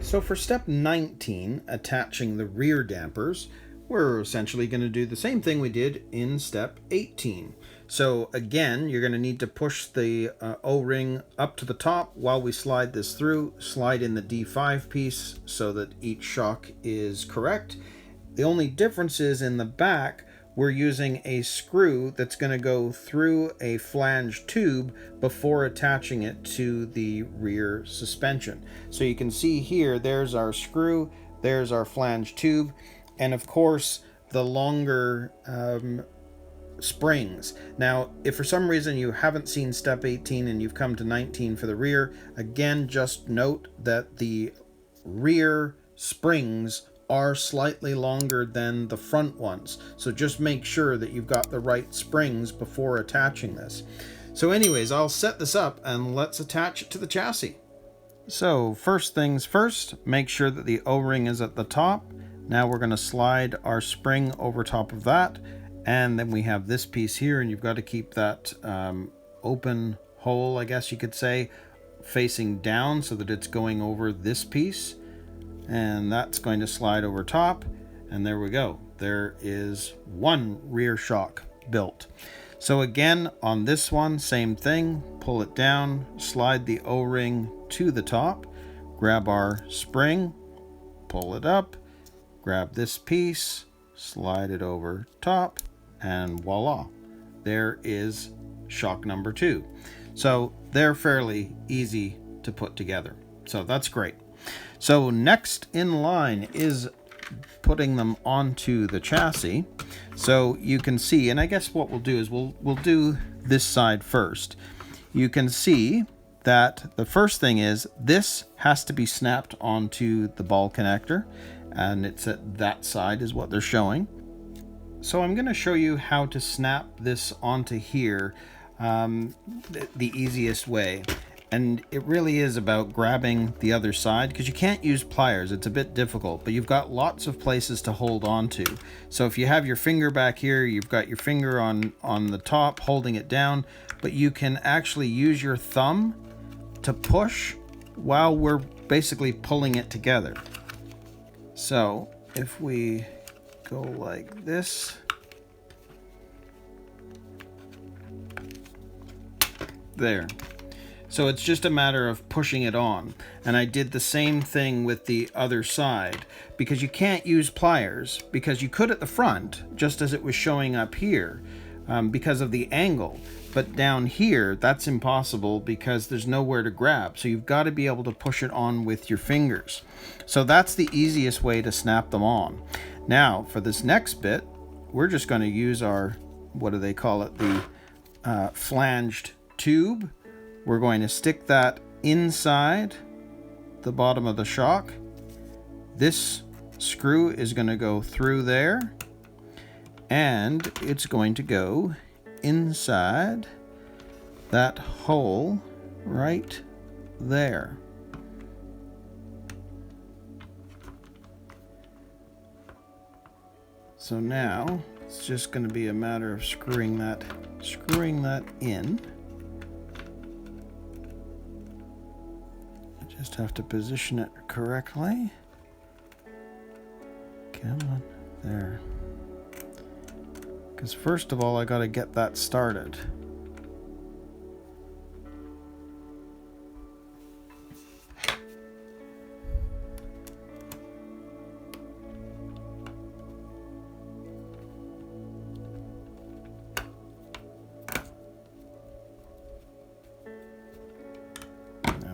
So for step 19, attaching the rear dampers, we're essentially going to do the same thing we did in step 18. So again, you're going to need to push the O-ring up to the top while we slide this through. Slide in the D5 piece so that each shock is correct. The only difference is in the back, we're using a screw that's going to go through a flange tube before attaching it to the rear suspension. So you can see here, there's our screw, there's our flange tube, and of course the longer springs. Now, if for some reason you haven't seen step 18 and you've come to 19 for the rear, again, just note that the rear springs are slightly longer than the front ones. So just make sure that you've got the right springs before attaching this. So anyways, I'll set this up and let's attach it to the chassis. So first things first, make sure that the O-ring is at the top. Now we're going to slide our spring over top of that. And then we have this piece here, and you've got to keep that open hole, I guess you could say, facing down so that it's going over this piece. And that's going to slide over top, and there we go. There is one rear shock built. So again, on this one, same thing. Pull it down, slide the O-ring to the top, grab our spring, pull it up, grab this piece, slide it over top, and voila, there is shock number 2. So they're fairly easy to put together. So that's great. So next in line is putting them onto the chassis. So you can see, and I guess what we'll do is we'll do this side first. You can see that the first thing is this has to be snapped onto the ball connector, and it's at that side is what they're showing. So I'm going to show you how to snap this onto here the easiest way. And it really is about grabbing the other side, because you can't use pliers. It's a bit difficult, but you've got lots of places to hold on to. So if you have your finger back here, you've got your finger on the top holding it down, but you can actually use your thumb to push while we're basically pulling it together. So if we go like this, there. So it's just a matter of pushing it on. And I did the same thing with the other side, because you can't use pliers, because you could at the front, just as it was showing up here, because of the angle. But down here, that's impossible because there's nowhere to grab. So you've got to be able to push it on with your fingers. So that's the easiest way to snap them on. Now, for this next bit, we're just going to use our, what do they call it, the flanged tube. We're going to stick that inside the bottom of the shock. This screw is going to go through there, and it's going to go inside that hole right there. So now it's just going to be a matter of screwing that in. Just have to position it correctly. Come on, there. Because first of all, I got to get that started.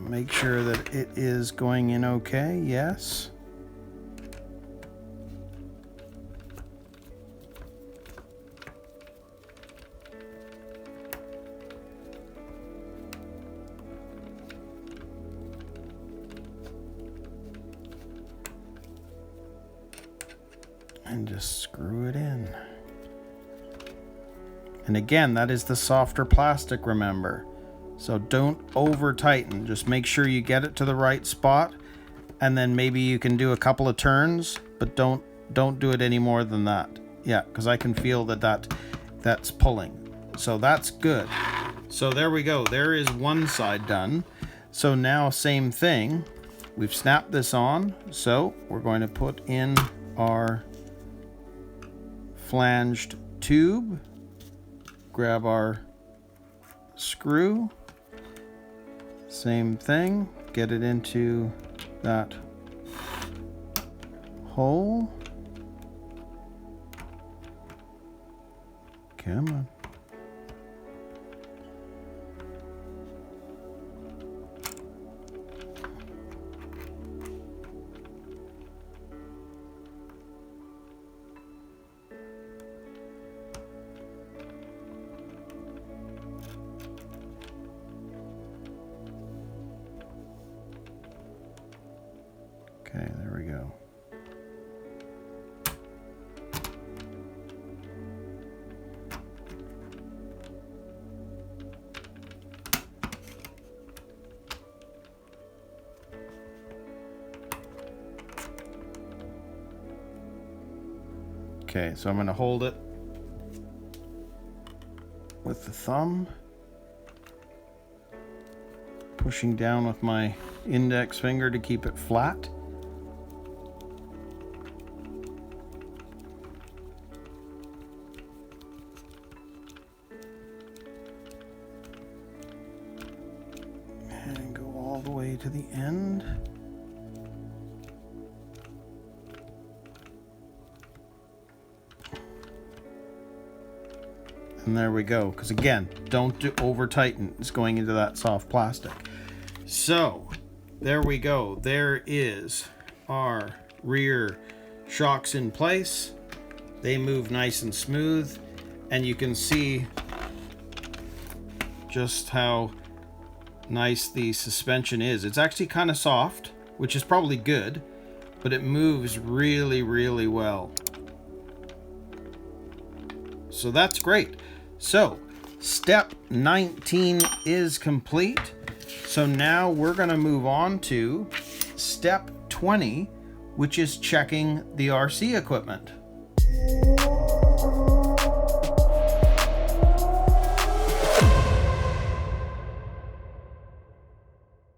Make sure that it is going in okay, yes. And just screw it in. And again, that is the softer plastic, remember. So don't over tighten, just make sure you get it to the right spot, and then maybe you can do a couple of turns, but don't do it any more than that. Yeah, because I can feel that's pulling. So that's good. So there we go, there is one side done. So now same thing, we've snapped this on, so we're going to put in our flanged tube, grab our screw, same thing, get it into that hole. Come on. Okay, there we go. Okay, so I'm going to hold it with the thumb, pushing down with my index finger to keep it flat. And go all the way to the end. And there we go, because again, don't over tighten, it's going into that soft plastic. So there we go, there is our rear shocks in place. They move nice and smooth, and you can see just how nice the suspension is. It's actually kind of soft, which is probably good, but it moves really, really well. So that's great. So step 19 is complete. So now we're going to move on to step 20, which is checking the RC equipment.